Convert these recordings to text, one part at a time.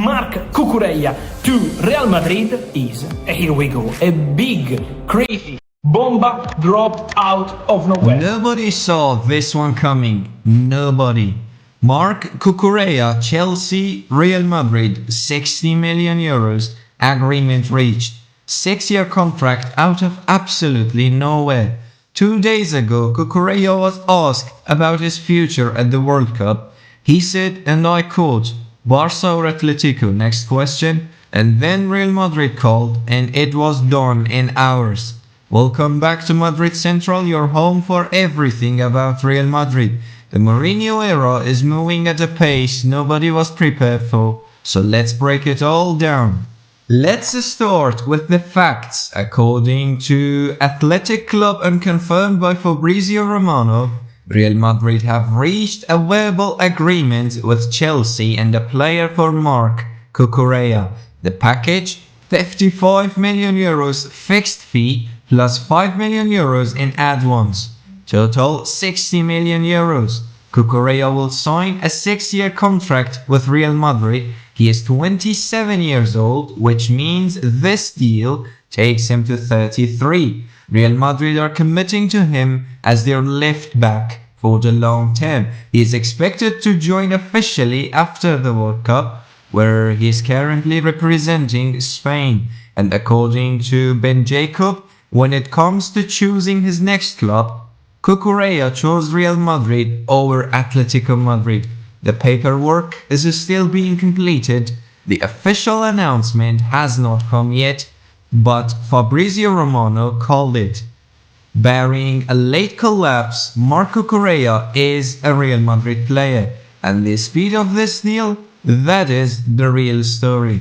Marc Cucurella to Real Madrid is, here we go, a big, crazy bomba drop out of nowhere. Nobody saw this one coming. Nobody. Marc Cucurella, Chelsea, Real Madrid, 60 million euros, agreement reached. 6-year contract out of absolutely nowhere. 2 days ago, Cucurella was asked about his future at the World Cup. He said, and I quote, Barca or Atletico, next question. And then Real Madrid called, and it was done in hours. Welcome back to Madrid Central, your home for everything about Real Madrid. The Mourinho era is moving at a pace nobody was prepared for, so let's break it all down. Let's start with the facts. According to Athletic Club and confirmed by Fabrizio Romano, Real Madrid have reached a verbal agreement with Chelsea and a player for Marc Cucurella. The package, 55 million euros fixed fee plus 5 million euros in add-ons. Total 60 million euros. Cucurella will sign a 6-year contract with Real Madrid. He is 27 years old, which means this deal takes him to 33. Real Madrid are committing to him as their left back for the long term. He is expected to join officially after the World Cup, where he is currently representing Spain. And according to Ben Jacob, when it comes to choosing his next club, Cucurella chose Real Madrid over Atlético Madrid. The paperwork is still being completed. The official announcement has not come yet, but Fabrizio Romano called it. Barring a late collapse, Marc Cucurella is a Real Madrid player, and the speed of this deal, that is the real story.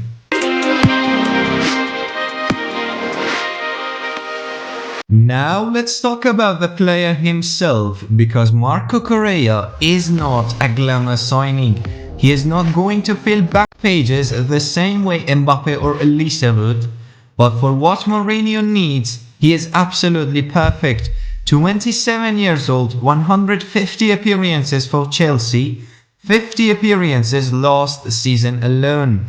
Now let's talk about the player himself, because Marc Cucurella is not a glamour signing. He is not going to fill back pages the same way Mbappe or Elisa would, but for what Mourinho needs, he is absolutely perfect. 27 years old, 150 appearances for Chelsea, 50 appearances last season alone.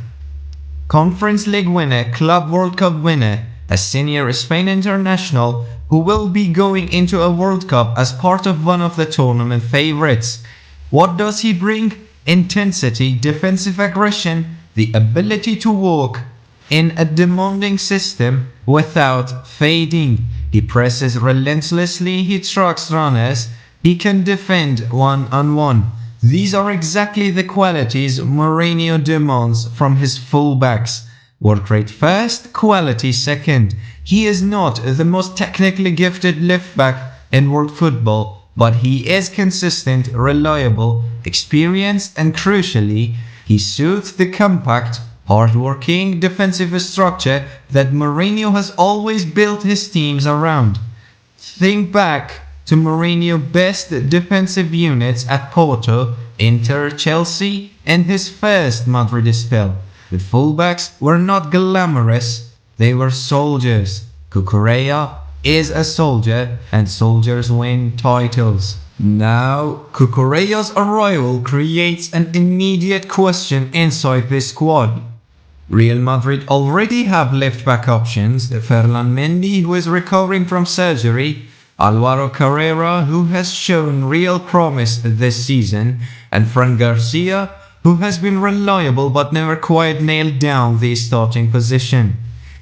Conference League winner, Club World Cup winner, a senior Spain international who will be going into a World Cup as part of one of the tournament favorites. What does he bring? Intensity, defensive aggression, the ability to walk in a demanding system without fading. He presses relentlessly, he tracks runners, he can defend one-on-one. These are exactly the qualities Mourinho demands from his fullbacks. Work rate first, quality second. He is not the most technically gifted left back in world football, but he is consistent, reliable, experienced, and crucially, he suits the compact, hard-working defensive structure that Mourinho has always built his teams around. Think back to Mourinho's best defensive units at Porto, Inter, Chelsea, and his first Madrid spell. The fullbacks were not glamorous, they were soldiers. Cucurella is a soldier, and soldiers win titles. Now, Cucurella's arrival creates an immediate question inside this squad. Real Madrid already have left-back options, Ferland Mendy, who is recovering from surgery, Álvaro Carrera, who has shown real promise this season, and Fran García, who has been reliable but never quite nailed down the starting position.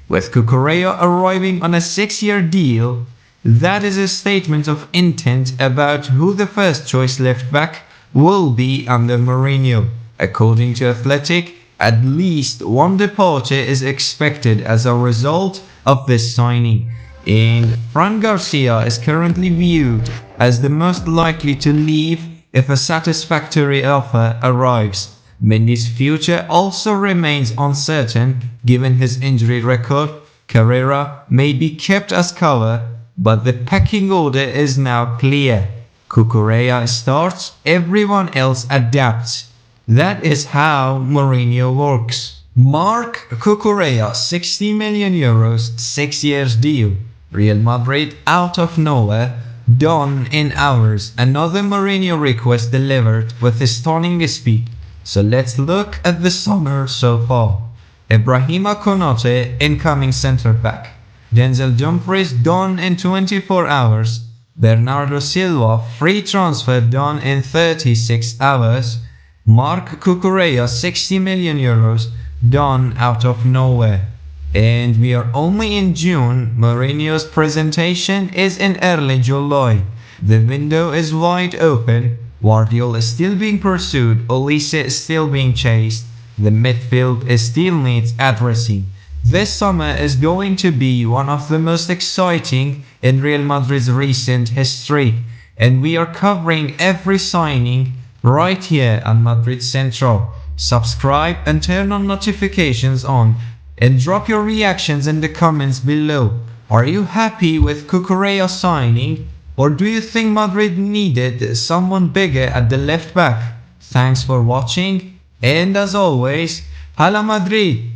With Cucurella arriving on a 6-year deal, that is a statement of intent about who the first choice left-back will be under Mourinho. According to Athletic, at least one departure is expected as a result of this signing, and Fran García is currently viewed as the most likely to leave if a satisfactory offer arrives. Mendy's future also remains uncertain given his injury record. Carrera may be kept as cover, but the pecking order is now clear. Cucurella starts, everyone else adapts. That is how Mourinho works. Marc Cucurella, 60 million euros, 6 years deal. Real Madrid out of nowhere, done in hours. Another Mourinho request delivered with his stunning speed. So let's look at the summer so far. Ibrahima Konaté, incoming centre back. Denzel Dumfries done in 24 hours. Bernardo Silva, free transfer done in 36 hours. Marc Cucurella, 60 million euros, done out of nowhere. And we are only in June. Mourinho's presentation is in early July. The window is wide open. Guardiola is still being pursued. Olise is still being chased. The midfield is still needs addressing. This summer is going to be one of the most exciting in Real Madrid's recent history, and we are covering every signing right here on Madrid Central. Subscribe and turn on notifications on, and drop your reactions in the comments below. Are you happy with Cucurella signing, or do you think Madrid needed someone bigger at the left back? Thanks for watching, and as always, Hala Madrid!